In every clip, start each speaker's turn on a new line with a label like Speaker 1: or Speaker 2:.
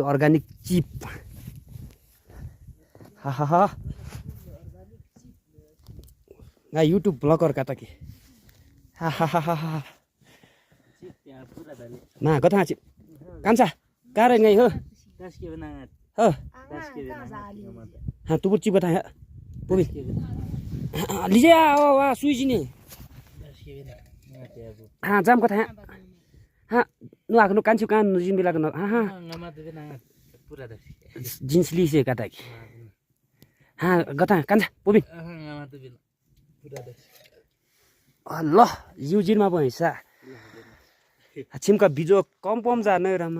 Speaker 1: Organic cheap. Hahaha. Nah, YouTube blogger kata ki. Hahaha. Nah, kau tanya cip. Kansa, kare ngai ho. Ho. हाँ तू पुच्ची बताया पुबी लीजिए वाह सुई ने हाँ जाम कथा हाँ नु आको नु कान्छु कान जिन बेला हाँ हाँ जिन्स लीजिए कता की हाँ गता कान्सा पुबी ल यु जिनमा भइसा छिमका बिजो कम पम जाने राम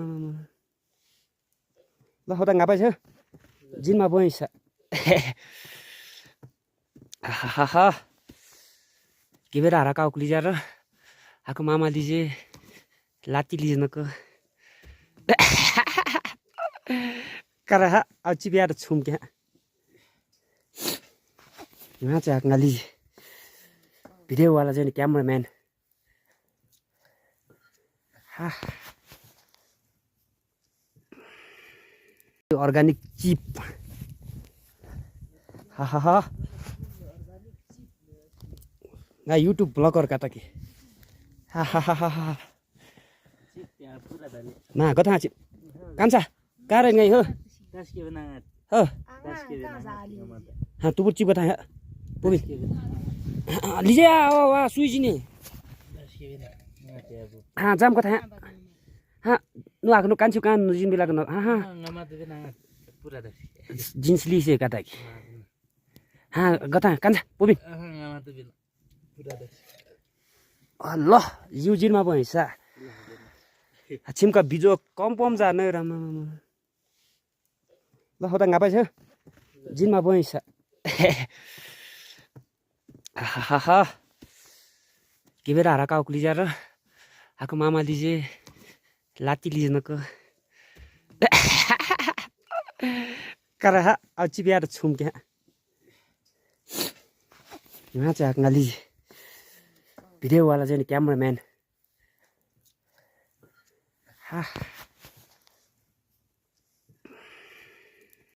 Speaker 1: ल होता ngapai छ जिनमा भइसा हाहा के बेरा हरा का उकली जा रहा आको मामा लीजिए लाती लीजिए नको कर हा अब चिपिया तो छुम के यहाँ से आक लीजिए वीडियो वाला जो कैमरामैन हाँ ऑर्गेनिक चीप हाहा ना YouTube ब्लॉगर कता की हाहाहा ना कथा चिप कान्सा कारे ngai हो हो हाँ तू पुच्ची बताया पुबी लीजिए वाह सुई ने हाँ जाम कथा हाँ नु आको नु कान्छु कान जिन बेला हाँ हाँ जिन्स लीजिए कता की हाँ गता कान्सा पुबी ल यु जिनमा भइसा छिमका बिजो कम पम जाने राम ल होता ngapai छ जिनमा भइसा हाहा के बेरा हरा का उकली जा रहा आको मामा लीजिए लाती लीजिए नको कर हा अब चिपिया तो छुम के यहाँ से आक लीजिए वीडियो वाला जो कैमरामैन हाँ